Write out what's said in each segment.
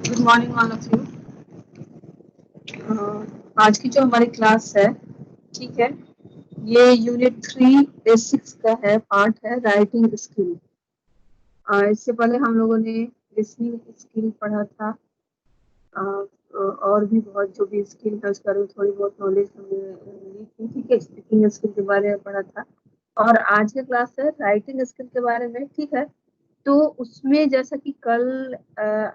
Good morning all of you. आज की जो हमारी क्लास है, ठीक है, ये यूनिट 3 बेसिक्स का है, पार्ट है राइटिंग स्किल। इससे पहले हम लोगों ने लिसनिंग स्किल पढ़ा था, और भी बहुत जो भी स्किल है उसके बारे में थोड़ी बहुत नॉलेज हमने ली थी, ठीक है। स्पीकिंग स्किल के बारे में पढ़ा था और आज की क्लास है राइटिंग स्किल के बारे में, ठीक है। तो उसमें जैसा कि कल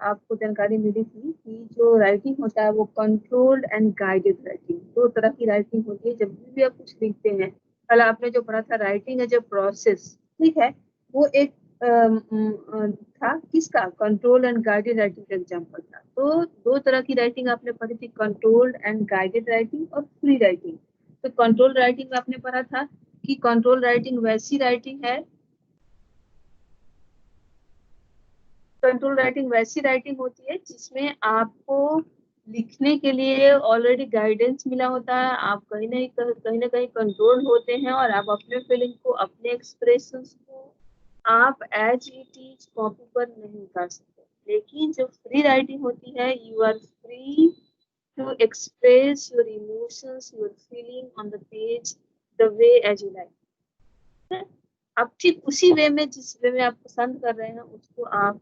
आपको जानकारी मिली थी कि जो राइटिंग होता है वो कंट्रोल्ड एंड गाइडेड राइटिंग, दो तरह की राइटिंग होती है। जब भी आप कुछ लिखते हैं, कल आपने जो पढ़ा था राइटिंग एज ए प्रोसेस, ठीक है, वो एक था किसका, कंट्रोल एंड गाइडेड राइटिंग का एग्जाम्पल था। तो दो तरह की राइटिंग आपने पढ़ी थी, कंट्रोल्ड एंड गाइडेड राइटिंग और फ्री राइटिंग। तो कंट्रोल राइटिंग में आपने पढ़ा था कि कंट्रोल राइटिंग वैसी राइटिंग है, कंट्रोल राइटिंग वैसी राइटिंग होती है जिसमें आपको लिखने के लिए ऑलरेडी गाइडेंस मिला होता है, आप कहीं ना कहीं कंट्रोल होते हैं और आप अपने फीलिंग को, अपने एक्सप्रेशंस को आप एज इट इज कॉपी पर नहीं उतार सकते। लेकिन जो फ्री राइटिंग होती है, you are free to express your emotions, your feeling on the page the way as you like. आप ठीक उसी वे में, जिस वे में आप पसंद कर रहे हैं, उसको आप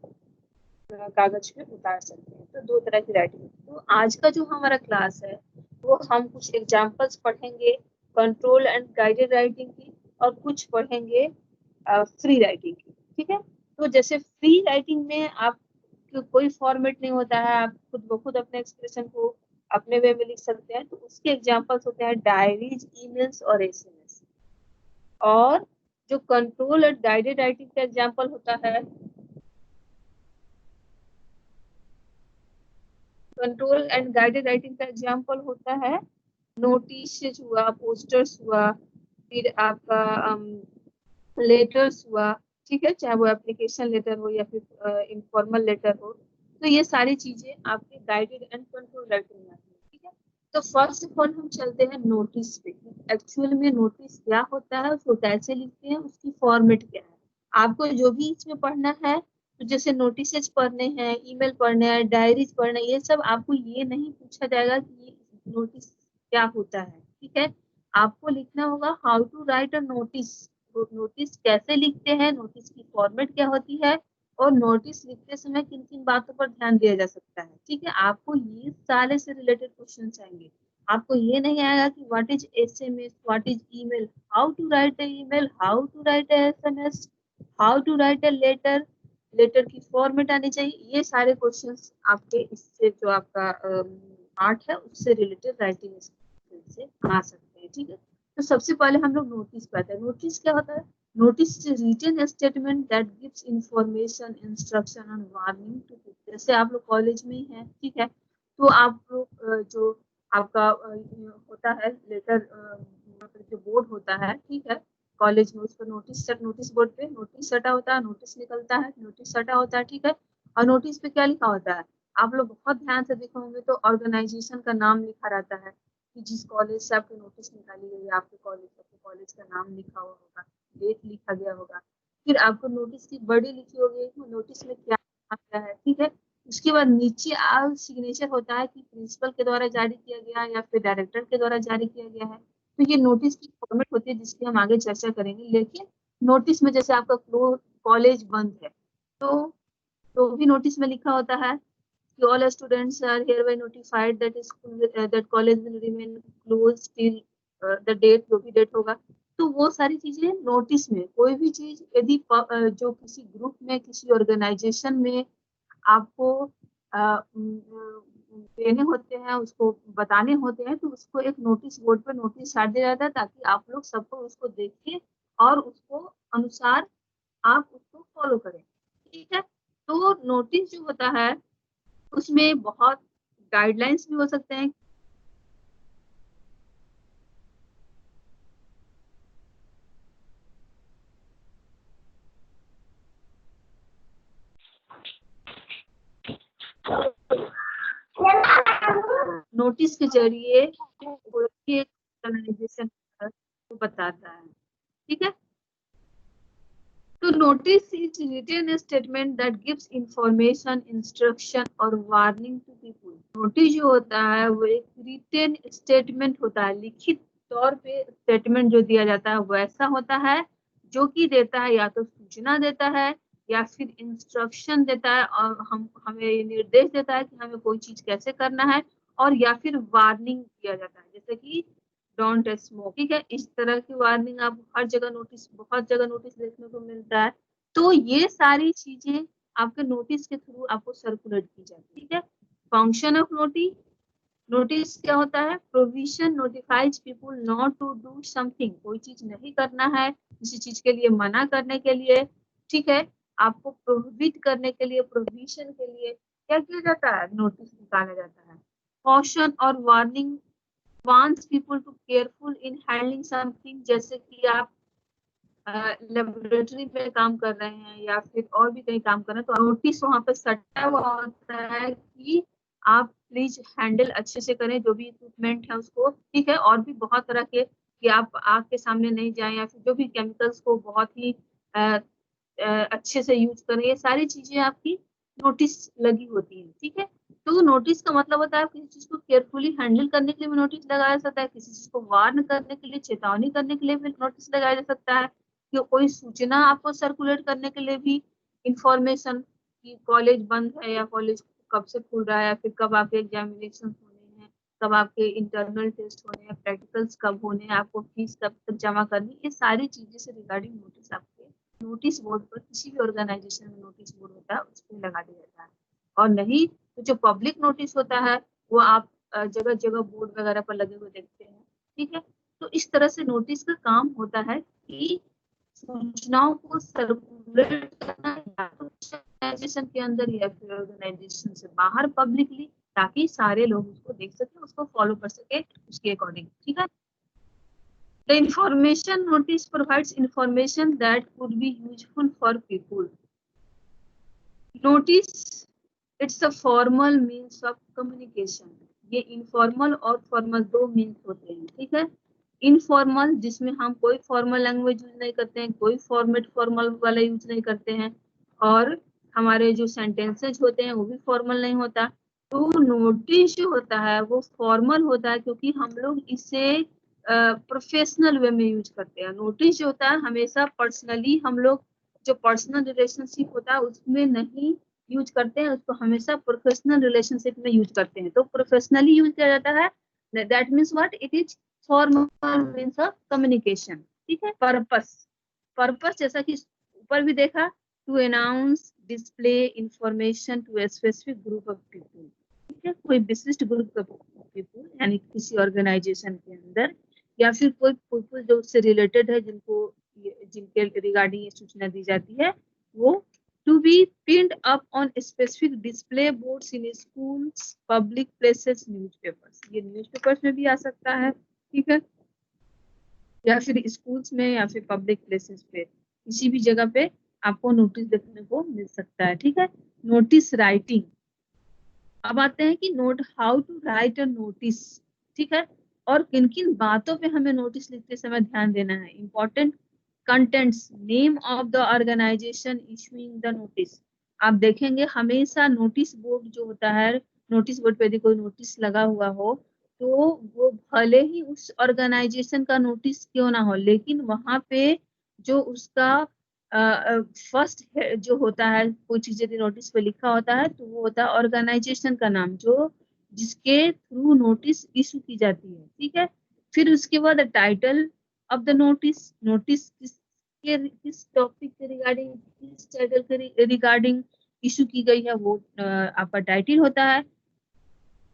कागज पे उतार सकते हैं। तो दो तरह की राइटिंग। तो आज का जो हमारा क्लास है वो हम कुछ एग्जांपल्स पढ़ेंगे कंट्रोल एंड गाइडेड राइटिंग की, और कुछ पढ़ेंगे फ्री राइटिंग की, ठीक है। तो जैसे फ्री राइटिंग में आप कोई फॉर्मेट नहीं होता है, आप खुद ब खुद अपने एक्सप्रेशन को अपने वे में लिख सकते हैं। तो उसके एग्जांपल्स होते हैं डायरीज, ईमेल्स और एसएमएस। और जो कंट्रोल एंड गाइडेड राइटिंग का एग्जांपल होता है, कंट्रोल एंड गाइडेड राइटिंग का एग्जांपल होता है नोटिस हुआ, पोस्टर्स हुआ, फिर आपका लेटर्स हुआ, ठीक है, चाहे वो एप्लीकेशन लेटर हो या फिर इनफॉर्मल लेटर हो। तो ये सारी चीजें आपके गाइडेड एंड कंट्रोल राइटिंग में आती है, ठीक है। तो फर्स्ट ऑफ ऑल हम चलते हैं नोटिस पे। एक्चुअल में नोटिस क्या होता है, उसको कैसे लिखते हैं, उसकी फॉर्मेट क्या है, आपको जो भी इसमें पढ़ना है। तो जैसे नोटिसेज पढ़ने हैं, ईमेल पढ़ने हैं, डायरीज पढ़ने हैं, ये सब आपको ये नहीं पूछा जाएगा कि ये नोटिस क्या होता है, ठीक है। आपको लिखना होगा how to write a notice, notice कैसे लिखते हैं, नोटिस की फॉर्मेट क्या होती है, और नोटिस लिखते समय किन किन बातों पर ध्यान दिया जा सकता है, ठीक है। आपको ये सारे से रिलेटेड क्वेश्चन आएंगे। आपको ये नहीं आएगा कि what is SMS, what is email, how to write a email, how to write a SMS, how to write a letter, letter की फॉर्मेट आनी चाहिए। ये सारे क्वेश्चंस आपके इससे जो आपका आर्ट है उससे रिलेटेड राइटिंग से आ सकते हैं, ठीक है। तो सबसे पहले हम लोग नोटिस पे आते हैं। नोटिस क्या होता है? Notice is written statement that gives information, instruction and warning to people. जैसे आप लोग कॉलेज में ही हैं, ठीक है, तो आप लोग जो आपका होता है लेटर, जो बोर्ड होता है, ठीक है, कॉलेज में, उस पर नोटिस बोर्ड पे नोटिस सटा होता है, नोटिस निकलता है, नोटिस सटा होता है, ठीक है। और नोटिस पे क्या लिखा होता है? आप लोग बहुत ध्यान से देखे होंगे तो ऑर्गेनाइजेशन का नाम लिखा रहता है कि जिस कॉलेज से आपकी नोटिस निकाली गई है, आपके कॉलेज का नाम लिखा हुआ होगा, डेट लिखा गया होगा। फिर आपको नोटिस की बड़ी लिखी होगी, नोटिस में क्या क्या है, ठीक है। उसके बाद नीचे सिग्नेचर होता है कि प्रिंसिपल के द्वारा जारी किया गया या फिर डायरेक्टर के द्वारा जारी किया गया है। तो ये नोटिस की फॉर्मेट होती है जिसकी हम आगे चर्चा करेंगे। लेकिन नोटिस में जैसे आपका कॉलेज बंद है, तो भी नोटिस में लिखा होता है कि all students are hereby notified that school that college will remain closed till the date, जो भी डेट होगा। तो वो सारी चीजें नोटिस में, कोई भी चीज यदि जो किसी ग्रुप में, किसी ऑर्गेनाइजेशन में आपको देने होते हैं, उसको बताने होते हैं, तो उसको एक नोटिस बोर्ड पर नोटिस छाट दिया जाता है ताकि आप लोग सबको उसको देखें और उसको अनुसार आप उसको फॉलो करें, ठीक है। तो नोटिस जो होता है उसमें बहुत गाइडलाइंस भी हो सकते हैं। नोटिस के जरिए कोई भी एक ऑर्गेनाइजेशन को बताता है, ठीक है। तो notice is written statement that gives information, instruction और warning to people. Notice जो होता है वो एक written statement होता है, लिखित तौर पे statement जो दिया जाता है वैसा होता है जो कि देता है या तो सूचना देता है या फिर इंस्ट्रक्शन देता है और हमें निर्देश देता है कि हमें कोई चीज कैसे करना है और या फिर वार्निंग दिया जाता है, जैसे कि डोंट स्मोक, ठीक है। इस तरह की वार्निंग आप हर जगह नोटिस, बहुत जगह नोटिस देखने को मिलता है। तो ये सारी चीजें आपके नोटिस के थ्रू आपको सर्कुलेट की जाती है, ठीक है। फंक्शन ऑफ नोटिस, नोटिस क्या होता है? Provision notifies people not to do something, कोई चीज नहीं करना है, किसी चीज के लिए मना करने के लिए, ठीक है, आपको प्रोहिबिट करने के लिए, प्रोविजन के लिए क्या किया जाता है? नोटिस निकाला जाता है। कॉशन और warning wants people to careful in handling something, जैसे कि आप लेबोरेटरी में काम कर रहे हैं या फिर और भी कहीं काम कर रहे हैं तो नोटिस वहां पे सटा हुआ होता है कि आप प्लीज हैंडल अच्छे से करें जो भी इक्विपमेंट है उसको, ठीक है। और भी बहुत तरह के कि आप आग के सामने नहीं जाएं या फिर जो भी केमिकल्स को बहुत ही अच्छे से यूज करें, ये सारी चीजें आपकी नोटिस लगी होती है, ठीक है। तो नोटिस का मतलब होता है किसी चीज को केयरफुली हैंडल करने के लिए भी नोटिस लगाया जा सकता है, किसी चीज को वार्न करने के लिए, चेतावनी करने के लिए भी नोटिस लगाया जा सकता है, कि कोई सूचना आपको सर्कुलेट करने के लिए भी, इंफॉर्मेशन कि कॉलेज बंद है या कॉलेज कब से खुल रहा है या फिर कब आपके एग्जामिनेशन होने हैं, कब आपके इंटरनल टेस्ट होने हैं, प्रैक्टिकल्स कब होने हैं, आपको फीस कब तक जमा करनी, ये सारी चीजें से रिगार्डिंग नोटिस आपके नोटिस बोर्ड पर, किसी भी ऑर्गेनाइजेशन में नोटिस बोर्ड होता है उस पर लगा दिया जाता है। और नहीं तो जो पब्लिक नोटिस होता है वो आप जगह जगह बोर्ड वगैरह पर लगे हुए देखते हैं, ठीक है। तो इस तरह से नोटिस का काम होता है कि सूचनाओं को सर्कुलेट करना या तो ऑर्गेनाइजेशन के अंदर या फिर ऑर्गेनाइजेशन से बाहर पब्लिकली, ताकि सारे लोग उसको देख सके, उसको फॉलो कर सके उसके अकॉर्डिंग, ठीक है। The information notice provides information that could be useful for people. Notice it's a formal means of communication. ये इनफॉर्मल और फॉर्मल दो मीन्स होते हैं, ठीक है। इनफॉर्मल जिसमें हम कोई फॉर्मल लैंग्वेज यूज नहीं करते हैं, कोई फॉर्मेट फॉर्मल वाला यूज नहीं करते हैं, और हमारे जो सेंटेंसेज होते हैं वो भी फॉर्मल नहीं होता। तो नोटिस जो होता है वो फॉर्मल होता है क्योंकि हम लोग इसे प्रोफेशनल वे में यूज करते हैं। नोटिस जो होता है हमेशा पर्सनली हम लोग जो पर्सनल रिलेशनशिप होता है उसमें नहीं यूज करते हैं, उसको हमेशा प्रोफेशनल रिलेशनशिप में यूज करते हैं। तो प्रोफेशनली यूज किया जाता है, that means what, it is formal means of communication, ठीक है। पर्पस, पर्पस जैसा कि ऊपर भी देखा, to announce display information to a specific group of people, ठीक है। कोई विशिष्ट ग्रुप ऑफ पीपल यानी किसी ऑर्गेनाइजेशन के अंदर या फिर कोई पीपल जो उससे रिलेटेड है, जिनके रिगार्डिंग ये सूचना दी जाती है, वो to be pinned up on specific display boards in schools, public places, newspapers. ये न्यूज़पेपर्स में भी आ सकता है, ठीक है, या फिर स्कूल्स में या फिर पब्लिक प्लेसेस पे, किसी भी जगह पे आपको नोटिस देखने को मिल सकता है, ठीक है। नोटिस राइटिंग, अब आते हैं कि note how to write a notice, ठीक है, और किन किन बातों पे हमें नोटिस लिखते समय ध्यान देना है। Important contents, name of the organisation issuing the notice. आप देखेंगे हमेशा नोटिस बोर्ड जो होता है, नोटिस बोर्ड पे यदि कोई नोटिस लगा हुआ हो तो वो भले ही उस ऑर्गेनाइजेशन का नोटिस क्यों ना हो, लेकिन वहां पे जो उसका फर्स्ट जो होता है, कोई चीज यदि नोटिस पे लिखा होता है तो वो होता है ऑर्गेनाइजेशन का नाम, जो जिसके थ्रू नोटिस इशू की जाती है, ठीक है। फिर उसके बाद title of the notice, notice किस टॉपिक के रिगार्डिंग, किस टाइटल के रिगार्डिंग इशू की गई है, वो आपका टाइटल होता है।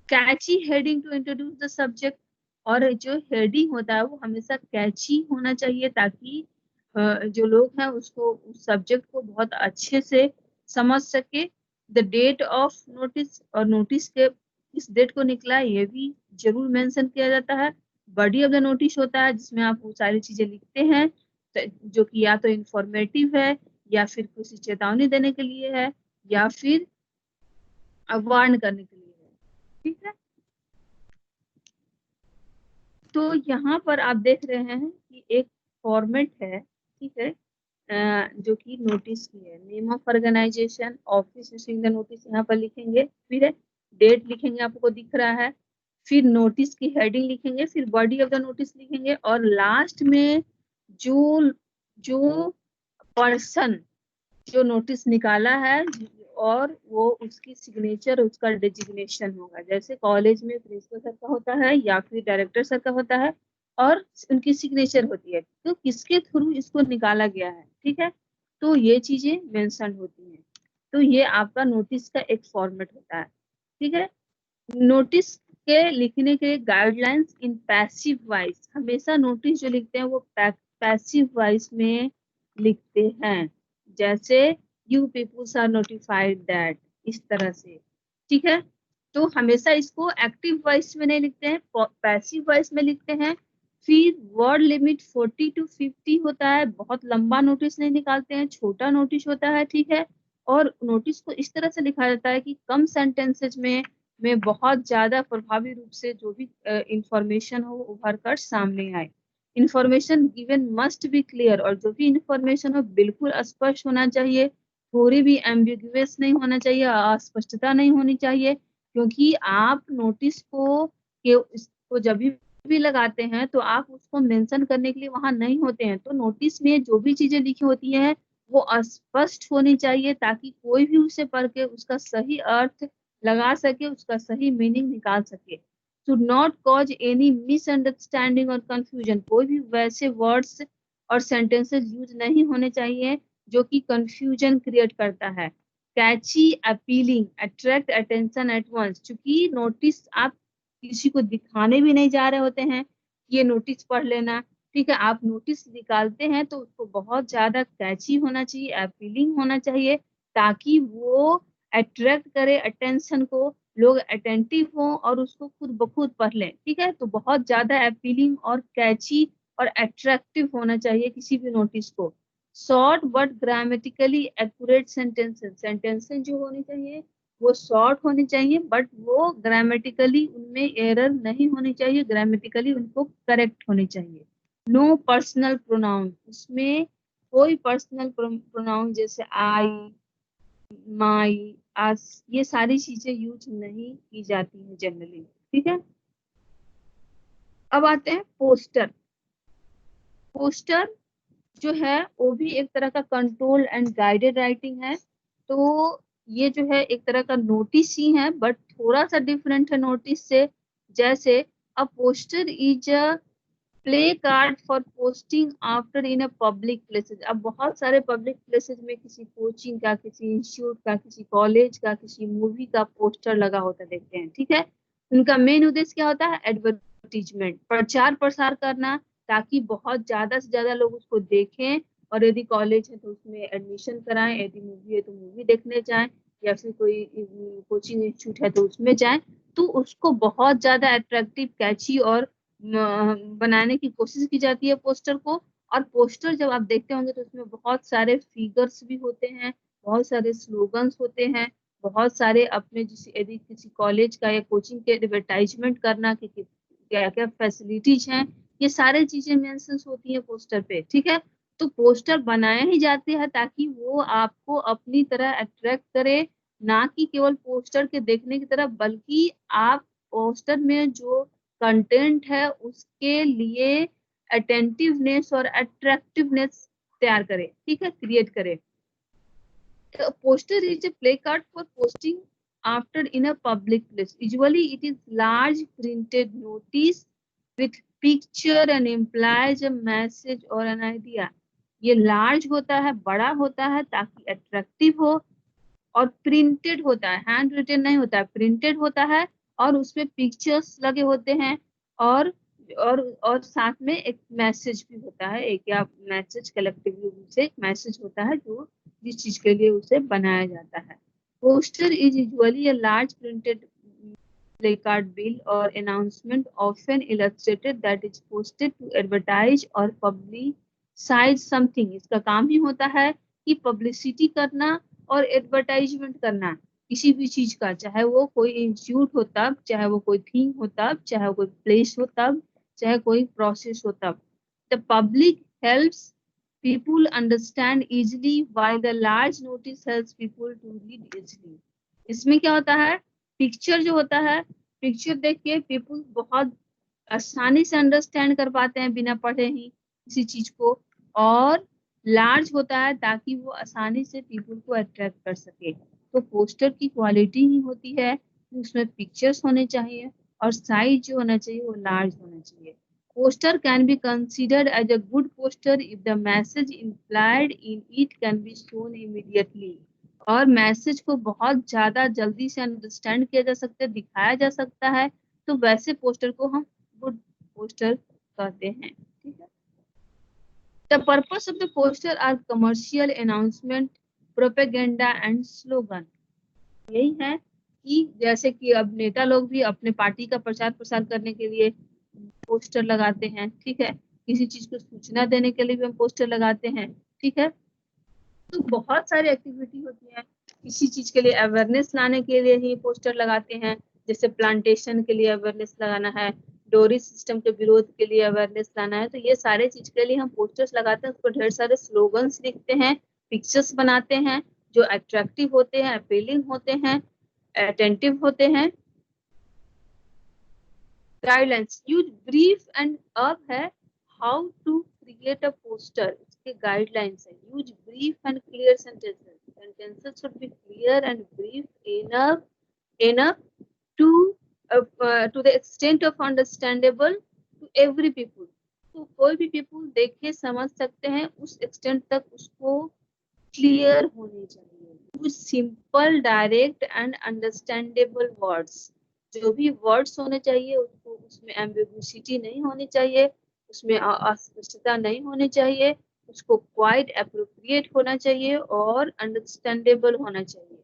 Catchy heading to introduce the subject, और जो हेडिंग होता है वो हमेशा कैची होना चाहिए ताकि जो लोग हैं उसको उस सब्जेक्ट को बहुत अच्छे से समझ सके। द डेट ऑफ नोटिस, और नोटिस के किस डेट को निकला है ये भी जरूर मेंशन किया जाता है। बॉडी ऑफ द नोटिस होता है जिसमें आप वो सारी चीजें लिखते हैं, जो कि या तो इंफॉर्मेटिव है या फिर किसी चेतावनी देने के लिए है या फिर वार्न करने के लिए है, ठीक है। तो यहाँ पर आप देख रहे हैं कि एक फॉर्मेट है, ठीक है, जो कि नोटिस की है। Name of organisation, office issuing the notice यहाँ पर लिखेंगे, फिर डेट लिखेंगे, आपको दिख रहा है, फिर नोटिस की हेडिंग लिखेंगे, फिर बॉडी ऑफ द नोटिस लिखेंगे, और लास्ट में जो जो पर्सन जो नोटिस निकाला है और वो उसकी सिग्नेचर, उसका डेजिग्नेशन होगा। जैसे कॉलेज में प्रिंसिपल सर का होता है या फिर डायरेक्टर सर का होता है और उनकी सिग्नेचर होती है, तो किसके थ्रू इसको निकाला गया है, ठीक है, तो ये चीजें मेंशन होती हैं। तो ये आपका नोटिस का एक फॉर्मेट होता है, ठीक है। नोटिस के लिखने के गाइडलाइंस इन पैसिव वॉइस, हमेशा नोटिस जो लिखते हैं वो पैसिव वॉइस में लिखते हैं। जैसे you peoples are notified that, इस तरह से, ठीक है। तो हमेशा इसको एक्टिव वॉइस में नहीं लिखते हैं, पैसिव वॉइस में लिखते हैं। फिर वर्ड लिमिट 40 to 50 होता है, बहुत लंबा नोटिस नहीं निकालते हैं, छोटा नोटिस होता है, ठीक है। और नोटिस को इस तरह से लिखा जाता है कि कम सेंटेंसेज में बहुत ज्यादा प्रभावी रूप से जो भी इंफॉर्मेशन हो उभर कर सामने आए। Information given must be clear, और जो भी इंफॉर्मेशन हो बिल्कुल स्पष्ट होना चाहिए, थोड़ी भी एम्बिगुअस नहीं होना चाहिए, अस्पष्टता नहीं होनी चाहिए। क्योंकि आप नोटिस को जब भी लगाते हैं तो आप उसको मेंशन करने के लिए वहां नहीं होते हैं, तो नोटिस में जो भी चीजें लिखी होती हैं वो स्पष्ट होनी चाहिए, ताकि कोई भी उसे पढ़ के उसका सही अर्थ लगा सके, उसका सही मीनिंग निकाल सके। should not cause any misunderstanding और confusion, कोई भी वैसे वर्ड्स और सेंटेंसेस यूज नहीं होने चाहिए जो कि कंफ्यूजन क्रिएट करता है। Catchy, appealing, attract attention at once, चूंकि नोटिस आप किसी को दिखाने भी नहीं जा रहे होते हैं, ये नोटिस पढ़ लेना, ठीक है। आप नोटिस निकालते हैं तो उसको बहुत ज्यादा कैची होना चाहिए, अपीलिंग होना चाहिए, ताकि वो अट्रैक्ट करे अटेंशन को, लोग अटेंटिव हों और उसको खुद ब खुद पढ़ लें, ठीक है। तो बहुत ज्यादा अपीलिंग और कैची और अट्रैक्टिव होना चाहिए किसी भी नोटिस को। Short but grammatically accurate sentences, sentences जो होनी चाहिए वो शॉर्ट होनी चाहिए, बट वो ग्रामेटिकली उनमें एरर नहीं होनी चाहिए, ग्रामेटिकली उनको करेक्ट होनी चाहिए। नो पर्सनल प्रोनाउन, उसमें कोई पर्सनल प्रोनाउन जैसे आई, माई, अस, ये सारी चीजें यूज नहीं की जाती है जनरली, ठीक है। अब आते हैं पोस्टर। पोस्टर जो है वो भी एक तरह का कंट्रोल एंड गाइडेड राइटिंग है। तो ये जो है एक तरह का नोटिस ही है, बट थोड़ा सा डिफरेंट है नोटिस से। जैसे a poster is a play card for posting after in a public places. अब बहुत सारे पब्लिक प्लेसेस में किसी कोचिंग का, किसी इंस्टीट्यूट का, किसी कॉलेज का, किसी मूवी का पोस्टर लगा होता देखते हैं, ठीक है। उनका मेन उद्देश्य क्या होता है? एडवर्टीजमेंट, प्रचार प्रसार करना, ताकि बहुत ज्यादा से ज्यादा लोग उसको देखें, और यदि कॉलेज है तो उसमें एडमिशन कराएं, यदि मूवी है तो मूवी देखने जाएं, या फिर कोई कोचिंग इंस्टीट्यूट है तो उसमें जाएं। तो उसको बहुत ज्यादा अट्रैक्टिव, कैची और बनाने की कोशिश की जाती है पोस्टर को। और पोस्टर जब आप देखते होंगे तो उसमें बहुत सारे फिगर्स भी होते हैं, बहुत सारे स्लोगन्स होते हैं, बहुत सारे अपने जिस यदि किसी कॉलेज का या कोचिंग के एडवर्टाइजमेंट करना कि क्या क्या फैसिलिटीज हैं, ये सारे चीजें मेंशन होती है पोस्टर पे, ठीक है। तो पोस्टर बनाए ही जाते हैं ताकि वो आपको अपनी तरह अट्रैक्ट करे, ना कि केवल पोस्टर के देखने की तरफ, बल्कि आप पोस्टर में जो कंटेंट है उसके लिए अटेंटिवनेस और अट्रैक्टिवनेस तैयार करे, ठीक है, क्रिएट करे। A poster is a play card for posting after in a public place. Usually it is large printed notice with picture and implies a message or an idea. ये large होता है, बड़ा होता है ताकि अट्रैक्टिव हो, और प्रिंटेड होता है, हैंड रिटन नहीं होता है, प्रिंटेड होता है, और उसमें पिक्चर्स लगे होते हैं, और और साथ में एक मैसेज भी होता है, एक या मैसेज कलेक्टिवली से एक मैसेज होता है जो जिस चीज के लिए उसे बनाया जाता है। Poster is usually a large printed placard bill or announcement often illustrated that is posted to advertise or publicize something। इसका काम ही होता है कि पब्लिसिटी करना और एडवर्टाइजमेंट करना किसी भी चीज का, चाहे वो कोई इंस्टीट्यूट हो तब, चाहे वो कोई थीम हो तब, चाहे वो कोई प्लेस हो तब, चाहे कोई प्रोसेस हो तब। The public helps People understand easily while the large notice helps people to read easily. इसमें क्या होता है, पिक्चर जो होता है, पिक्चर देख के पीपुल बहुत आसानी से अंडरस्टैंड कर पाते हैं बिना पढ़े ही किसी चीज को, और लार्ज होता है ताकि वो आसानी से पीपुल को अट्रैक्ट कर सके। तो पोस्टर की क्वालिटी ही होती है कि उसमें पिक्चर्स होने चाहिए और साइज जो होना चाहिए वो लार्ज होना चाहिए। Poster can be considered as a good poster if the message implied in it can be shown immediately. और मैसेज को बहुत ज्यादा जल्दी से अंडरस्टैंड किया जा सकता है, दिखाया जा सकता है, तो वैसे पोस्टर को हम गुड पोस्टर कहते हैं। ठीक है। The purpose of the poster are commercial announcement, propaganda and slogan. यही है कि जैसे कि अब नेता लोग भी अपने पार्टी का प्रचार प्रसार करने के लिए पोस्टर लगाते हैं। ठीक है। किसी चीज को सूचना देने के लिए भी हम पोस्टर लगाते हैं। ठीक है। तो बहुत सारी एक्टिविटी होती है। किसी चीज के लिए अवेयरनेस लाने के लिए ही पोस्टर लगाते हैं, जैसे प्लांटेशन के लिए अवेयरनेस लगाना है, डोरी सिस्टम के विरोध के लिए अवेयरनेस लाना है, तो ये सारे चीज के लिए हम पोस्टर्स लगाते हैं। उसको ढेर सारे स्लोगन्स लिखते हैं, पिक्चर्स बनाते हैं जो अट्रैक्टिव होते हैं, अपीलिंग होते हैं, अटेंटिव होते हैं। गाइडलाइंस, यूज ब्रीफ एंड अब है how to create a poster, इसके गाइडलाइंस है। Use brief and clear sentences, sentences should be clear and brief enough to the extent of understandable to every people. तो कोई भी people देख के समझ सकते हैं, उस extent तक उसको क्लियर होनी चाहिए। Use simple, direct and understandable words, जो भी वर्ड्स होने चाहिए उसको, उसमें एम्बिगुइटी नहीं होनी चाहिए, उसमें अस्पष्टता नहीं होनी चाहिए, उसको क्वाइट एप्रोप्रिएट होना चाहिए और अंडरस्टैंडेबल होना चाहिए।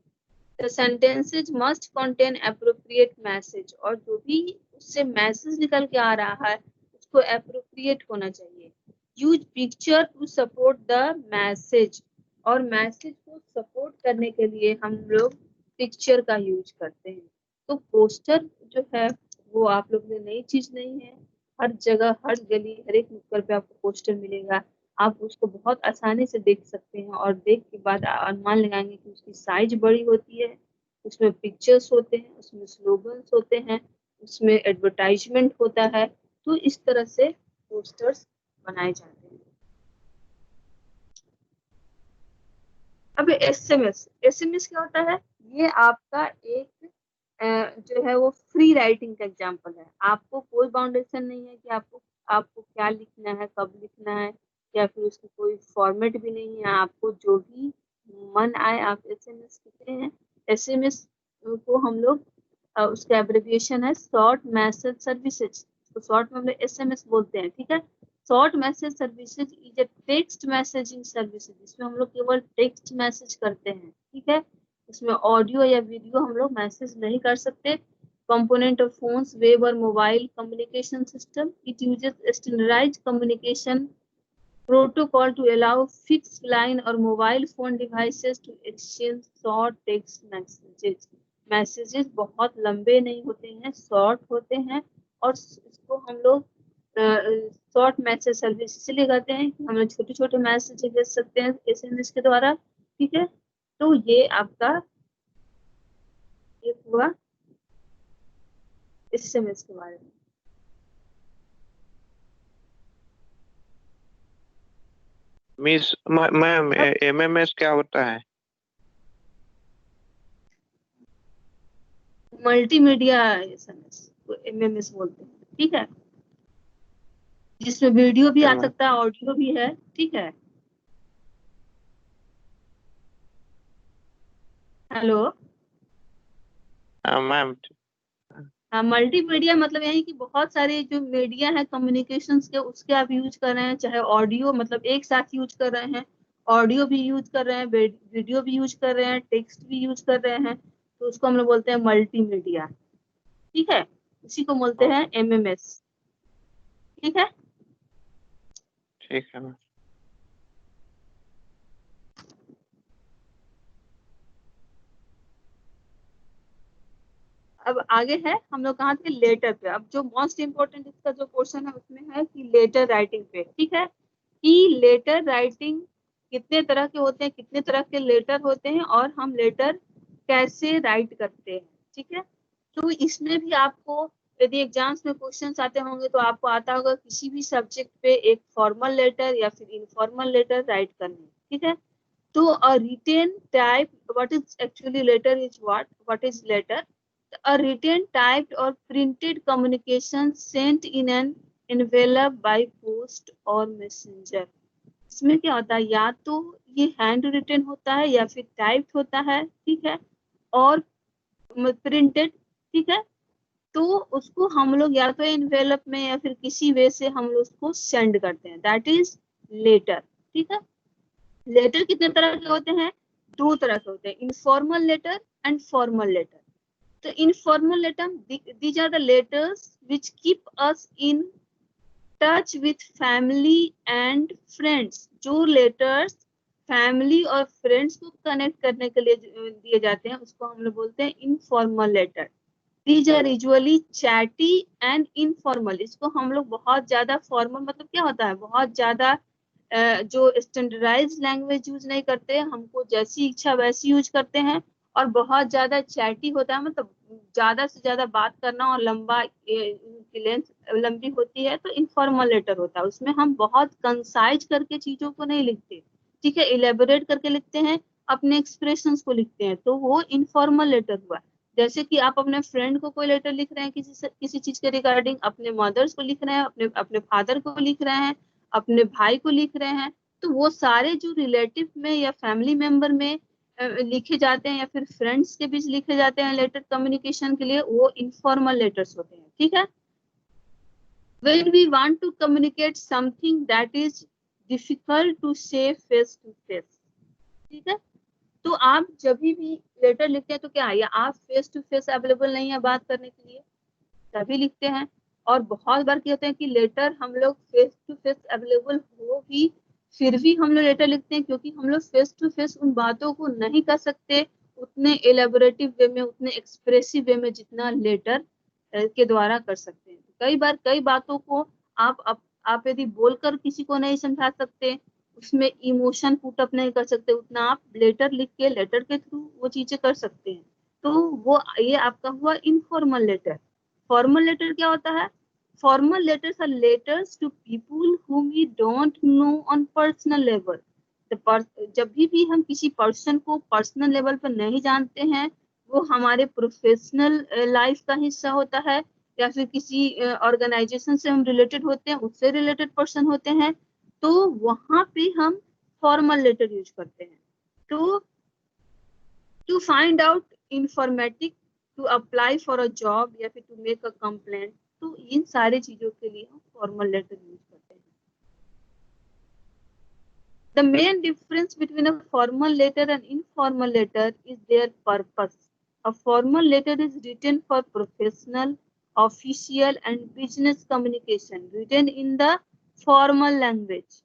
The sentences must contain appropriate message, और जो भी उससे मैसेज निकल के आ रहा है उसको appropriate होना चाहिए। Use picture to support the message, और मैसेज को सपोर्ट करने के लिए हम लोग पिक्चर का यूज करते हैं। तो पोस्टर जो है वो आप लोग ने नई चीज नहीं है, हर जगह, हर गली, हर एक नुक्कड़ पे आपको पोस्टर मिलेगा। आप उसको बहुत आसानी से देख सकते हैं और देख के बाद अनुमान लगाएंगे कि उसकी साइज बड़ी होती है, उसमें पिक्चर्स होते हैं, उसमें स्लोगन्स होते हैं, उसमें एडवर्टाइजमेंट होता है। तो इस तरह से पोस्टर्स बनाए जाते हैं। अब एसएमएस, एसएमएस क्या होता है? ये आपका एक जो है वो फ्री राइटिंग का एग्जांपल है। आपको कोई बाउंडेशन नहीं है कि आपको क्या लिखना है, कब लिखना है, या फिर उसकी कोई फॉर्मेट भी नहीं है। आपको जो भी मन आए आप एसएमएस लिखते हैं। एसएमएस को हम लोग उसका एब्रिविएशन है शॉर्ट मैसेज सर्विसेज, तो शॉर्ट में हम लोग एसएमएस बोलते हैं। ठीक है। Short message services is a text messaging services, इसमें हम लोग केवल टेक्स्ट मैसेज करते हैं। ठीक है। इसमें ऑडियो या वीडियो हम लोग मैसेज नहीं कर सकते। कंपोनेंट ऑफ फोन्स, वेब और mobile communication system, it uses standardised communication protocol to allow fixed line or mobile phone devices to exchange short text messages. Messages बहुत लंबे नहीं होते हैं, शॉर्ट होते हैं, और इसको हम लोग शॉर्ट मैसेज सर्विस इसलिए कहते हैं कि हम लोग छोटे छोटे मैसेज भेज सकते हैं एसएमएस के द्वारा। ठीक है। तो ये आपका एक हुआ एसएमएस के बारे में। मिस मैम, एमएमएस क्या होता है? मल्टीमीडिया एसएमएस को एमएमएस बोलते हैं। ठीक है। जिसमें वीडियो भी आ सकता है, ऑडियो भी है। ठीक है। हेलो मैम, हाँ, मल्टीमीडिया मतलब यही कि बहुत सारे जो मीडिया है कम्युनिकेशंस के, उसके आप यूज कर रहे हैं, चाहे ऑडियो मतलब एक साथ यूज कर रहे हैं, ऑडियो भी यूज कर रहे हैं, वीडियो भी यूज कर रहे हैं, टेक्स्ट भी यूज कर रहे हैं, तो उसको हम लोग बोलते हैं मल्टीमीडिया। ठीक है। इसी को बोलते हैं एमएमएस। ठीक है। ठीक है मैम। अब आगे है, हम लोग कहाँ थे? लेटर पे। अब जो मोस्ट इम्पोर्टेंट इसका जो क्वेश्चन है उसमें है कि लेटर राइटिंग पे। ठीक है। कि लेटर राइटिंग कितने तरह के होते हैं, कितने तरह के लेटर होते हैं और हम लेटर कैसे राइट करते हैं। ठीक है, तो इसमें भी आपको यदि एग्जाम्स में क्वेश्चंस आते होंगे तो आपको आता होगा किसी भी सब्जेक्ट पे एक फॉर्मल लेटर या फिर इनफॉर्मल लेटर राइट करने। ठीक है, तो a written type, what is actually letter is what is letter? A written, typed or printed communication sent in an envelope by post or messenger। इसमें क्या होता है, या तो ये हैंड रिटन होता है या फिर टाइप्ड होता है। ठीक है, और प्रिंटेड। ठीक है, तो उसको हम लोग या तो एनवेलप में या फिर किसी वे से हम लोग उसको सेंड करते हैं, दैट इज लेटर। ठीक है, लेटर कितने तरह के होते हैं, दो तरह के होते हैं, informal letter and formal letter. तो informal letter, these are the letters which keep us in touch with family and friends. जो लेटर्स फैमिली और फ्रेंड्स को कनेक्ट करने के लिए दिए जाते हैं उसको हम लोग बोलते हैं informal letter. These are usually chatty and informal. इसको हम लोग बहुत ज्यादा, फॉर्मल मतलब क्या होता है, बहुत ज्यादा जो स्टैंडर्डाइज लैंग्वेज यूज नहीं करते, हमको जैसी इच्छा वैसी यूज करते हैं। और बहुत ज्यादा चैटी होता है, मतलब ज्यादा से ज्यादा बात करना और लंबा लेंथ लंबी होती है, तो इनफॉर्मल लेटर होता है। उसमें हम बहुत कंसाइज करके चीजों को नहीं लिखते। ठीक है, इलेबोरेट करके लिखते हैं, अपने एक्सप्रेशंस को लिखते हैं, तो वो इनफॉर्मल लेटर हुआ। जैसे कि आप अपने फ्रेंड को कोई लेटर लिख रहे हैं किसी चीज के रिगार्डिंग, अपने मदर्स को लिख रहे हैं, अपने फादर को लिख रहे हैं, अपने भाई को लिख रहे हैं, तो वो सारे जो रिलेटिव में या फैमिली मेंबर में लिखे जाते हैं या फिर फ्रेंड्स के बीच लिखे जाते हैं लेटर कम्युनिकेशन के लिए, वो इनफॉर्मल लेटर्स होते हैं। ठीक है, when we want to communicate something that is difficult to say face to face। ठीक है, तो आप जब भी लेटर लिखते हैं तो क्या, या आप फेस टू फेस अवेलेबल नहीं है बात करने के लिए, तभी लिखते हैं। और बहुत बार क्या होता है कि लेटर हम लोग फेस टू फेस अवेलेबल हो भी, फिर भी हम लोग लेटर लिखते हैं, क्योंकि हम लोग फेस टू फेस उन बातों को नहीं कर सकते उतने एलेबोरेटिव वे में, उतने एक्सप्रेसिव वे में जितना लेटर के द्वारा कर सकते हैं। कई बार कई बातों को आप यदि बोलकर किसी को नहीं समझा सकते, उसमें इमोशन पुट अप नहीं कर सकते, उतना आप लेटर लिख के, लेटर के थ्रू वो चीजें कर सकते हैं। तो वो ये आपका हुआ इनफॉर्मल लेटर। फॉर्मल लेटर क्या होता है, formal letters are letters to people whom we don't know on personal level। जब भी हम किसी पर्सन को पर्सनल लेवल पर नहीं जानते हैं, वो हमारे प्रोफेशनल लाइफ का हिस्सा होता है या फिर किसी ऑर्गेनाइजेशन से हम रिलेटेड होते हैं, उससे रिलेटेड पर्सन होते हैं, तो वहां पे हम फॉर्मल लेटर यूज करते हैं। तो to find out informatic, to apply for a job या फिर टू मेक अ कंप्लेंट, तो इन सारी चीजों के लिए हम फॉर्मल लेटर यूज करते हैं। The main difference between a formal letter and informal letter is their purpose. A formal letter is written for professional, official and business communication, written in the formal language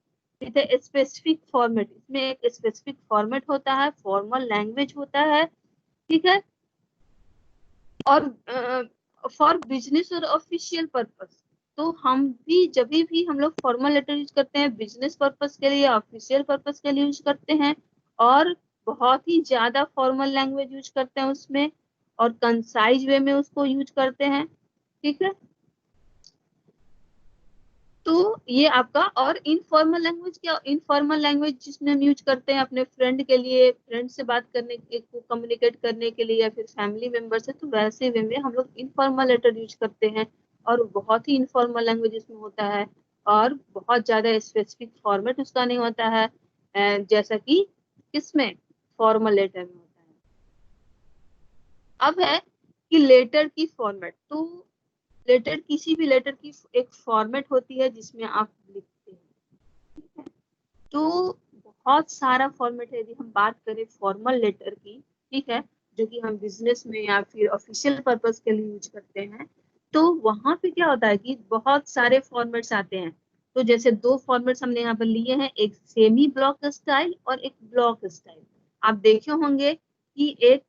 with a specific format। इसमें एक specific format होता है, formal language होता है। ठीक है, और for business और ऑफिशियल पर्पस। तो हम भी जब भी हम लोग फॉर्मल लेटर यूज करते हैं बिजनेस पर्पस के लिए, ऑफिशियल पर्पस के लिए यूज करते हैं, और बहुत ही ज्यादा फॉर्मल लैंग्वेज यूज करते हैं उसमें, और कंसाइज वे में उसको यूज करते हैं। ठीक है, तो ये आपका, और इनफॉर्मल लैंग्वेज क्या, इनफॉर्मल लैंग्वेज जिसमें हम यूज करते हैं अपने फ्रेंड के लिए, फ्रेंड से बात करने को कम्युनिकेट करने के लिए, या फिर फैमिली मेंबर से, तो वैसे वे में हम लोग इनफॉर्मल लेटर यूज करते हैं। और बहुत ही इनफॉर्मल लैंग्वेज इसमें होता है, और बहुत ज्यादा स्पेसिफिक फॉर्मेट उसका नहीं होता है, जैसा कि किसमें, फॉर्मल लेटर में होता है। अब है कि लेटर की फॉर्मेट। तो लेटर, किसी भी लेटर की एक फॉर्मेट होती है जिसमें आप लिखते हैं। तो बहुत सारा फॉर्मेट है। यदि हम बात करें फॉर्मल लेटर की, ठीक है, जो कि हम बिजनेस में या फिर ऑफिशियल पर्पस के लिए यूज करते हैं, तो वहां पे क्या होता है कि बहुत सारे फॉर्मेट्स आते हैं। तो जैसे दो फॉर्मेट्स हमने यहाँ पर लिए हैं, एक सेमी ब्लॉक स्टाइल और एक ब्लॉक स्टाइल। आप देखे होंगे कि एक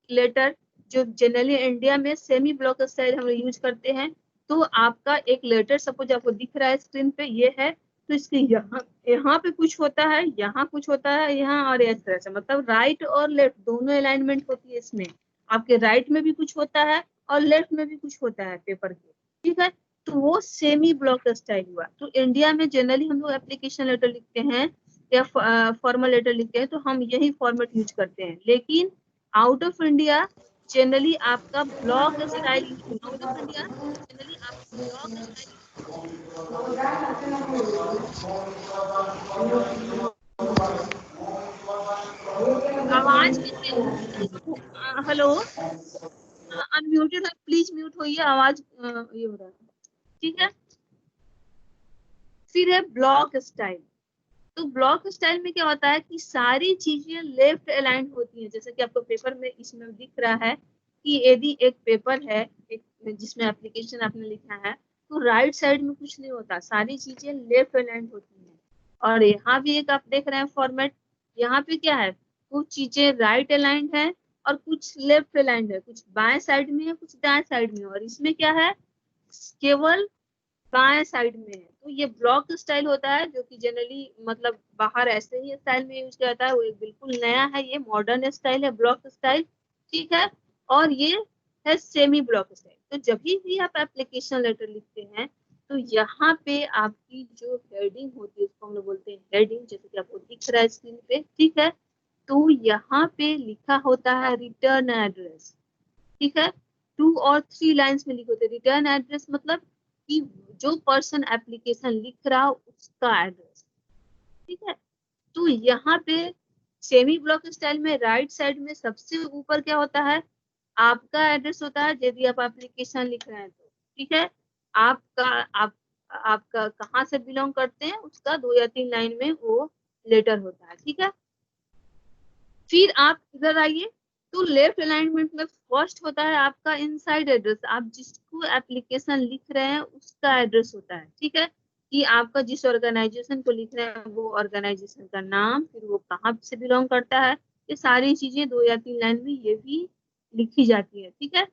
लेटर जो जनरली इंडिया में सेमी ब्लॉक स्टाइल हम यूज करते हैं, तो आपका एक लेटर सपोज आपको दिख रहा है स्क्रीन पे, ये है तो इसके यहाँ यहाँ पे कुछ होता है, यहाँ कुछ होता है, यहाँ, और इस तरह से, मतलब राइट और लेफ्ट दोनों अलाइनमेंट होती है इसमें। आपके राइट में भी कुछ होता है और लेफ्ट में भी कुछ होता है पेपर के, ठीक है। तो वो सेमी ब्लॉक स्टाइल हुआ। तो इंडिया में जनरली हम लोग एप्लीकेशन लेटर लिखते हैं या फॉर्मल लेटर लिखते हैं तो हम यही फॉर्मेट यूज करते हैं, लेकिन आउट ऑफ इंडिया जनरली आपका block style use, out of India generally आपका ब्लॉक स्टाइल। आवाज कैसे, हेलो, अनम्यूटेड है, प्लीज म्यूट होइए, आवाज ये हो रहा है, ठीक है। फिर है ब्लॉक स्टाइल। तो ब्लॉक स्टाइल में क्या होता है कि सारी चीजें लेफ्ट अलाइन होती हैं, जैसे कि आपको पेपर में इसमें दिख रहा है कि यदि एक पेपर है, एक जिसमें एप्लीकेशन आपने लिखा है, तो राइट साइड में कुछ नहीं होता, सारी चीजें लेफ्ट अलाइन होती हैं। और यहाँ भी एक आप देख रहे हैं फॉर्मेट, यहाँ पे क्या है, कुछ चीजें राइट अलाइंड है और कुछ लेफ्ट अलाइंड है, कुछ बाएं साइड में है, कुछ दाएं साइड में है, और इसमें क्या है, केवल बाएं साइड में है। तो ये ब्लॉक स्टाइल होता है, जो कि जनरली मतलब बाहर ऐसे ही स्टाइल में यूज किया जाता है, वो एक बिल्कुल नया है, ये मॉडर्न स्टाइल है ब्लॉक स्टाइल, ठीक है। और ये है सेमी ब्लॉक स्टाइल। तो जब भी आप एप्लीकेशन लेटर लिखते हैं तो यहाँ पे आपकी जो हेडिंग होती है उसको हम लोग बोलते हैं हेडिंग, जैसे कि आपको दिख रहा है स्क्रीन पे, ठीक है। तो यहाँ पे लिखा होता है रिटर्न एड्रेस, ठीक है। 2 और 3 लाइन्स में लिखे होते हैं रिटर्न एड्रेस, मतलब कि जो पर्सन एप्लीकेशन लिख रहा हो उसका एड्रेस, ठीक है। तो यहाँ पे सेमी ब्लॉक स्टाइल में राइट साइड में सबसे ऊपर क्या होता है, आपका एड्रेस होता है, यदि आप एप्लीकेशन लिख रहे हैं तो, ठीक है। आपका आप आपका कहाँ से बिलोंग करते हैं उसका 2 या 3 लाइन में वो लेटर होता है, ठीक है। फिर आप इधर आइए, तो लेफ्ट अलाइनमेंट में फर्स्ट होता है आपका इनसाइड एड्रेस, आप जिसको एप्लीकेशन लिख रहे हैं उसका एड्रेस होता है, ठीक है। कि आपका जिस ऑर्गेनाइजेशन को लिख रहे हैं वो ऑर्गेनाइजेशन का नाम, फिर वो कहाँ से बिलोंग करता है, ये सारी चीजें 2 या 3 लाइन में ये भी लिखी जाती है, ठीक है।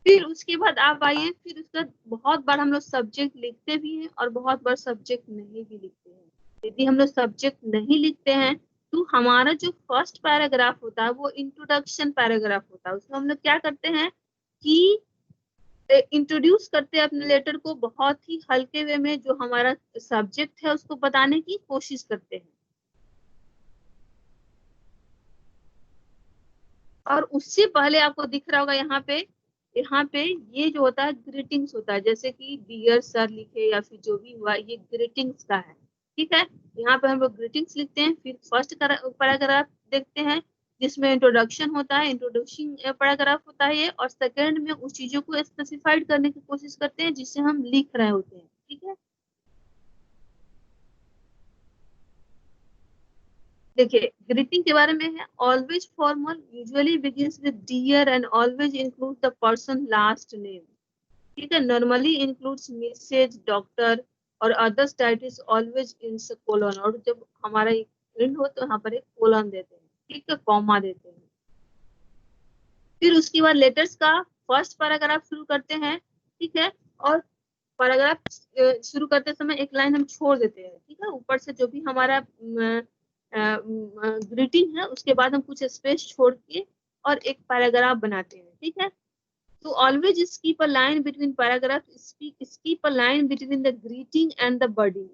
फिर उसके बाद आप आइए, फिर उसका बहुत बार हम लोग सब्जेक्ट लिखते भी हैं और बहुत बार सब्जेक्ट नहीं भी लिखते हैं। यदि हम लोग सब्जेक्ट नहीं लिखते हैं तो हमारा जो फर्स्ट पैराग्राफ होता है वो इंट्रोडक्शन पैराग्राफ होता है, उसमें हम लोग क्या करते हैं कि इंट्रोड्यूस करते हैं अपने लेटर को बहुत ही हल्के वे में, जो हमारा सब्जेक्ट है उसको बताने की कोशिश करते हैं। और उससे पहले आपको दिख रहा होगा यहाँ पे ये जो होता है ग्रीटिंग्स होता है, जैसे कि डियर सर लिखे या फिर जो भी हुआ, ये ग्रीटिंग्स का है, ठीक है। यहाँ पे हम लोग ग्रीटिंग्स लिखते हैं, फिर फर्स्ट पैराग्राफ देखते हैं जिसमें इंट्रोडक्शन होता है, इंट्रोडक्शन पैराग्राफ होता है ये, और सेकंड में उस चीजों को स्पेसिफाइड करने की कोशिश करते हैं जिससे हम लिख रहे होते हैं, ठीक है। देखिए ग्रीटिंग के बारे में है, always formal usually begins with dear and always include the person last name, ठीक है। नॉर्मली इंक्लूड्स मिसेज, डॉक्टर और others that is always in colon, और जब हमारा एक प्रिंट हो तो यहाँ पर एक कोलन देते हैं, ठीक है, कॉमा देते हैं। फिर उसके बाद लेटर्स का फर्स्ट पैराग्राफ शुरू करते हैं, ठीक है। और पैराग्राफ शुरू करते समय एक लाइन हम छोड़ देते हैं, ठीक है, ऊपर से जो भी हमारा ग्रीटिंग है उसके बाद हम कुछ स्पेस छोड़ के और एक पैराग्राफ बनाते हैं, ठीक है। तो always skip a line between paragraph, skip a line between the greeting and the body।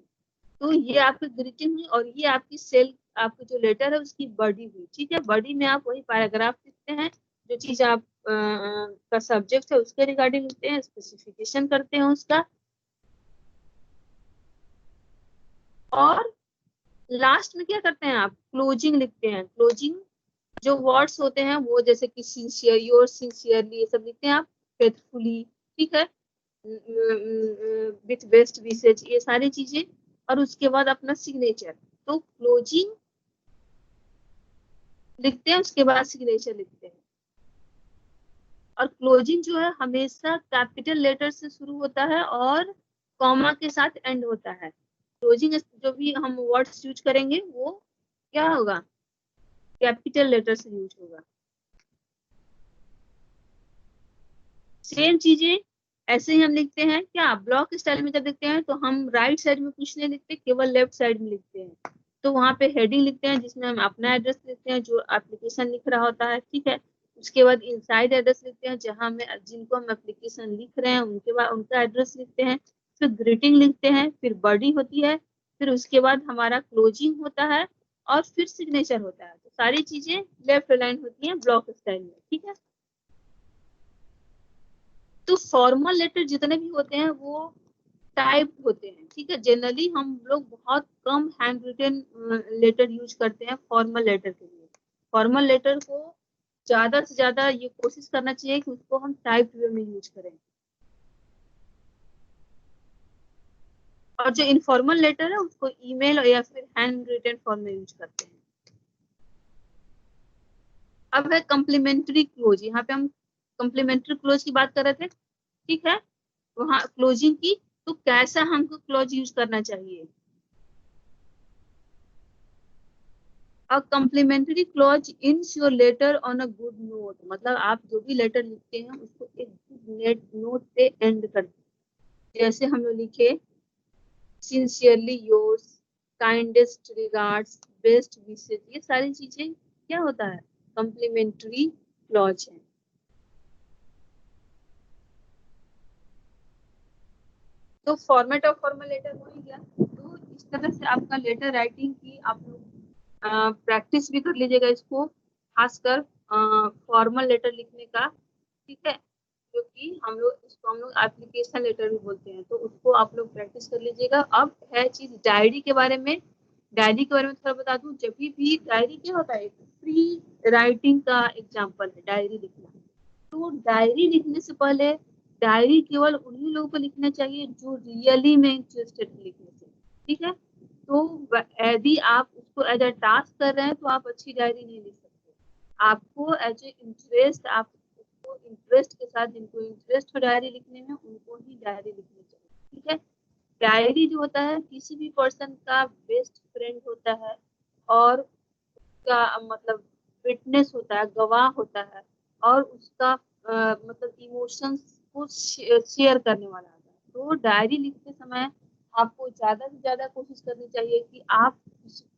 तो ये आपकी ग्रीटिंग हुई और ये आपकी सेल, आपकी जो लेटर है उसकी बॉडी हुई, ठीक है। बॉडी में आप वही पैराग्राफ लिखते हैं, जो चीज आप का सब्जेक्ट है उसके रिगार्डिंग लिखते हैं, स्पेसिफिकेशन करते हैं उसका। और लास्ट में क्या करते हैं, आप क्लोजिंग लिखते हैं। क्लोजिंग जो वर्ड्स होते हैं वो जैसे कि सिंसियर, योर सिंसियरली, ये सब लिखते हैं आप, फेथफुली, ठीक है, विथ बेस्ट विशेज, ये सारी चीजें। और उसके बाद अपना सिग्नेचर, तो क्लोजिंग लिखते हैं उसके बाद सिग्नेचर लिखते हैं। और क्लोजिंग जो है हमेशा कैपिटल लेटर से शुरू होता है और कॉमा के साथ एंड होता है। क्लोजिंग जो भी हम वर्ड्स यूज करेंगे वो क्या होगा, कैपिटल लेटर से यूज होगा। सेम चीजें ऐसे ही हम लिखते हैं क्या, ब्लॉक स्टाइल में जब लिखते हैं तो हम राइट साइड में कुछ नहीं लिखते, केवल लेफ्ट साइड में लिखते हैं। तो वहाँ पे हेडिंग लिखते हैं जिसमें हम अपना एड्रेस लिखते हैं जो एप्लीकेशन लिख रहा होता है, ठीक है। उसके बाद इनसाइड एड्रेस लिखते हैं जहाँ में जिनको हम एप्लीकेशन लिख रहे हैं उनके बाद उनका एड्रेस लिखते हैं। फिर ग्रीटिंग लिखते हैं, फिर बॉडी होती है, फिर उसके बाद हमारा क्लोजिंग होता है और फिर सिग्नेचर होता है। तो सारी चीजें लेफ्ट अलाइन होती हैं ब्लॉक स्टाइल में, ठीक है। तो फॉर्मल लेटर जितने भी होते हैं वो टाइप होते हैं, ठीक है। जनरली हम लोग बहुत कम हैंड रिटन लेटर यूज करते हैं फॉर्मल लेटर के लिए। फॉर्मल लेटर को ज्यादा से ज्यादा ये कोशिश करना चाहिए कि उसको हम टाइप वे में यूज करें। और जो इनफॉर्मल लेटर है उसको ईमेल या फिर हैंड रिटन फॉर्म में यूज करते हैं। अब है कम्प्लीमेंट्री क्लोज। यहाँ पे हम कम्प्लीमेंट्री क्लोज की बात कर रहे थे, ठीक है, वहां क्लोजिंग की। तो कैसा हमको क्लोज यूज करना चाहिए। अ कम्प्लीमेंट्री क्लॉज इंस your later on a good note, मतलब आप जो भी लेटर लिखते हैं उसको एक गुड नोट पे एंड कर। जैसे हम लोग लिखे sincerely yours, kindest regards, best wishes, ये सारी चीजें क्या होता है, कम्प्लीमेंट्री क्लॉज है। तो फॉर्मेट ऑफ फॉर्मल लेटर हो ही गया। तो इस तरह से आपका लेटर राइटिंग की आप लोग प्रैक्टिस भी कर लीजिएगा इसको, खासकर फॉर्मल लेटर लिखने का, ठीक है। क्योंकि हम लोग एप्लीकेशन लेटर भी बोलते हैं, तो उसको आप लोग प्रैक्टिस कर लीजिएगा। अब है चीज डायरी के बारे में। डायरी के बारे में थोड़ा बता दूं, जब भी डायरी क्या होता है, फ्री राइटिंग का एग्जाम्पल है डायरी लिखना। तो डायरी लिखने से पहले डायरी केवल उन्हीं लोगों को लिखना चाहिए जो रियली में इंटरेस्टेड लिखने से, ठीक है। तो यदि आप उसको एज अ टास्क कर रहे हैं तो आप अच्छी डायरी नहीं लिख सकते। आपको एज ए इंटरेस्ट, आप उसको इंटरेस्ट के साथ, जिनको इंटरेस्ट हो डायरी लिखने में उनको ही डायरी लिखनी चाहिए, ठीक है। डायरी जो होता है किसी भी पर्सन का बेस्ट फ्रेंड होता है और उसका मतलब विटनेस होता है, गवाह होता है, और उसका मतलब इमोशंस को शेयर करने वाला होता है। तो डायरी लिखते समय आपको ज्यादा से ज्यादा कोशिश करनी चाहिए कि आप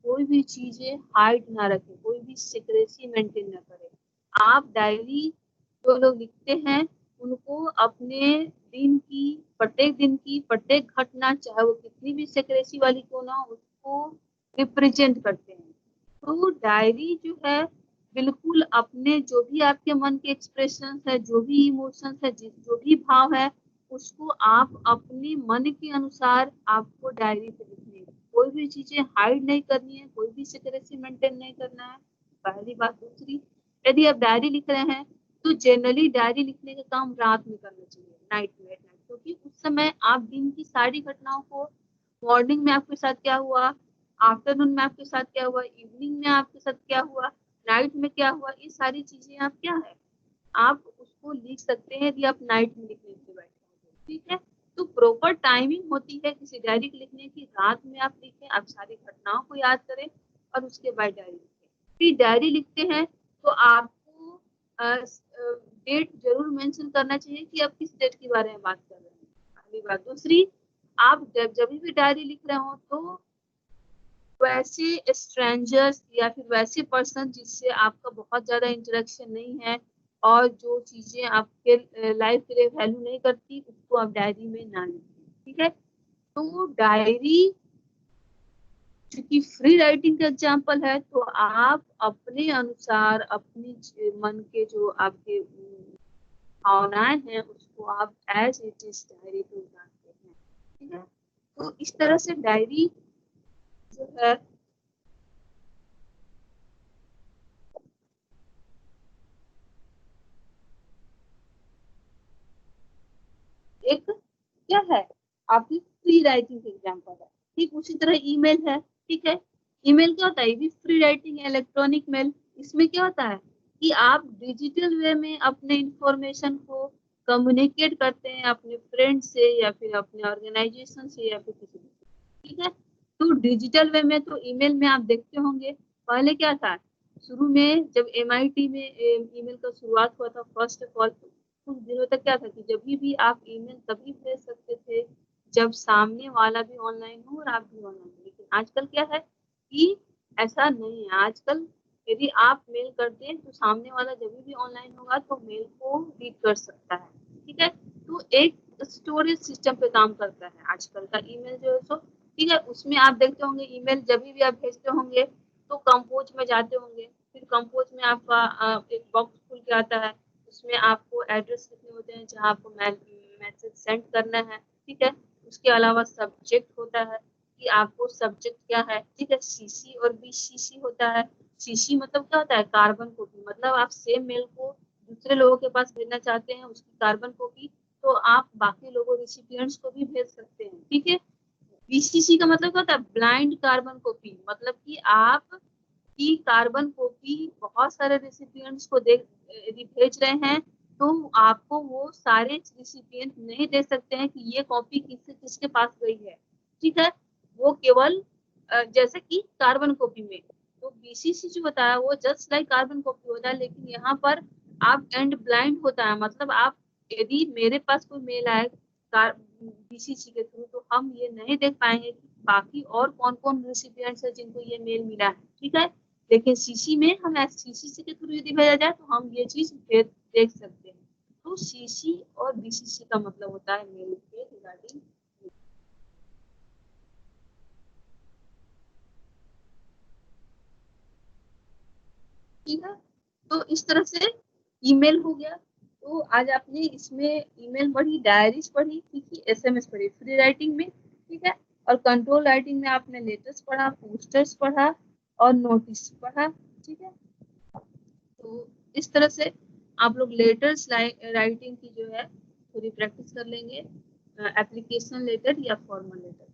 कोई भी चीजें हाइड ना रखें, कोई भी सीक्रेसी मेंटेन ना करें। आप डायरी जो लोग लिखते हैं उनको अपने दिन की प्रत्येक घटना, चाहे वो कितनी भी सीक्रेसी वाली क्यों ना, उसको रिप्रेजेंट करते हैं। तो डायरी जो है बिल्कुल अपने जो भी आपके मन के एक्सप्रेशन है, जो भी इमोशंस है, जो भी भाव है, उसको आप अपने मन के अनुसार आपको डायरी पे लिखनी है। कोई भी चीजें हाइड नहीं करनी है, कोई भी सीक्रेसी मेंटेन नहीं करना है, पहली बात। दूसरी, यदि आप डायरी लिख रहे हैं तो जनरली डायरी लिखने का काम रात में करना चाहिए, नाइट में, क्योंकि उस समय आप दिन की सारी घटनाओं को, मॉर्निंग में आपके साथ क्या हुआ, आफ्टरनून में आपके साथ क्या हुआ, इवनिंग में आपके साथ क्या हुआ, नाइट में क्या हुआ, ये सारी चीजें आप क्या है, आप उसको लिख सकते हैं यदि आप नाइट में लिखने के बैठे हैं, ठीक है। तो प्रॉपर टाइमिंग होती है किसी डायरी के लिखने की, रात में आप लिखें, आप सारी घटनाओं को याद करें और उसके बाद डायरी लिखें। फिर डायरी लिखते हैं तो आपको डेट जरूर मेंशन करना चाहिए कि आप किस डेट के बारे में बात कर रहे हैं, पहली बात। दूसरी, आप जब भी डायरी लिख रहे हो तो वैसे स्ट्रेंजर्स या फिर वैसे पर्सन जिससे आपका बहुत ज्यादा इंटरेक्शन नहीं है और जो चीजें आपके लाइफ के लिए वैल्यू नहीं करती, उसको आप डायरी में ना लिखें, ठीक है। तो डायरी क्योंकि फ्री राइटिंग का एग्जाम्पल है, तो आप अपने अनुसार अपनी मन के जो आपके भावनाएं हैं उसको आप एज इट इज डायरी पे उतारते हैं, ठीक है। तो इस तरह से डायरी जो है एक क्या है, आपकी फ्री राइटिंग का एग्जाम्पल है। ठीक उसी तरह ईमेल है, ठीक है। ईमेल क्या होता है, ये भी फ्री राइटिंग है, इलेक्ट्रॉनिक मेल। इसमें क्या होता है कि आप डिजिटल वे में अपने इंफॉर्मेशन को कम्युनिकेट करते हैं अपने फ्रेंड से या फिर अपने ऑर्गेनाइजेशन से या फिर किसी से, ठीक है। तो डिजिटल वे में तो ईमेल में आप देखते होंगे पहले क्या था, शुरू में जब MIT में ईमेल का शुरुआत हुआ था, फर्स्ट ऑफ ऑल कुछ दिनों तक क्या था कि जब भी आप ईमेल तभी भेज सकते थे जब सामने वाला भी ऑनलाइन हो और आप भी ऑनलाइन हो। लेकिन आजकल क्या है कि ऐसा नहीं है। आजकल यदि आप मेल करते हैं तो सामने वाला जब भी ऑनलाइन होगा तो मेल को रीड कर सकता है। ठीक है, तो एक स्टोरेज सिस्टम पे काम करता है आजकल का ईमेल जो है सो। ठीक है, उसमें आप देखते होंगे ईमेल जब भी आप भेजते होंगे तो कंपोज में जाते होंगे, फिर कंपोज में आपका एक बॉक्स खुल के आता है, उसमें आपको एड्रेस लिखने होते हैं जहाँ आपको मैसेज सेंड करना है। ठीक है, उसके अलावा सब्जेक्ट होता है कि आपको सब्जेक्ट क्या है। ठीक है, सीसी और बीसीसी होता है। सीसी मतलब क्या होता है, कार्बन कॉपी, मतलब आप सेम मेल को दूसरे लोगों के पास भेजना चाहते हैं उसकी कार्बन कॉपी, तो आप बाकी लोगों रिसिपिएंट्स को भी भेज सकते हैं। ठीक है, बीसीसी का मतलब क्या होता है, ब्लाइंड कार्बन कॉपी, मतलब कि आप की कार्बन कॉपी बहुत सारे रिसिपिएंट्स को दे यदि भेज रहे हैं तो आपको वो सारे रिसिपिएंट नहीं दे सकते हैं कि ये कॉपी किससे किसके पास गई है। ठीक है, वो केवल जैसे कि कार्बन कॉपी में तो बीसीसी जो होता है वो जस्ट लाइक कार्बन कॉपी होता है, लेकिन यहाँ पर आप एंड ब्लाइंड होता है। मतलब आप यदि मेरे पास कोई मेल आए बीसीसी के थ्रू तो हम ये नहीं देख पाएंगे कि बाकी और कौन कौन रिसिपिएंट्स है जिनको ये मेल मिला है। ठीक है, लेकिन सीसी में हम सीसी के थ्रू यदि भेजा जाए तो हम ये चीज देख सकते हैं। तो सीसी और बीसीसी का मतलब होता है मेल के रिगार्डिंग। ठीक है, तो इस तरह से ईमेल हो गया। तो आज आपने इसमें ईमेल पढ़ी, डायरीज पढ़ी, ठीक है, एसएमएस पढ़ी फ्री राइटिंग में। ठीक है, और कंट्रोल राइटिंग में आपने लेटर्स पढ़ा, पोस्टर्स पढ़ा और नोटिस पढ़ा। ठीक है, तो इस तरह से आप लोग लेटर्स राइटिंग की जो है थोड़ी प्रैक्टिस कर लेंगे, एप्लीकेशन लेटर या फॉर्मल लेटर।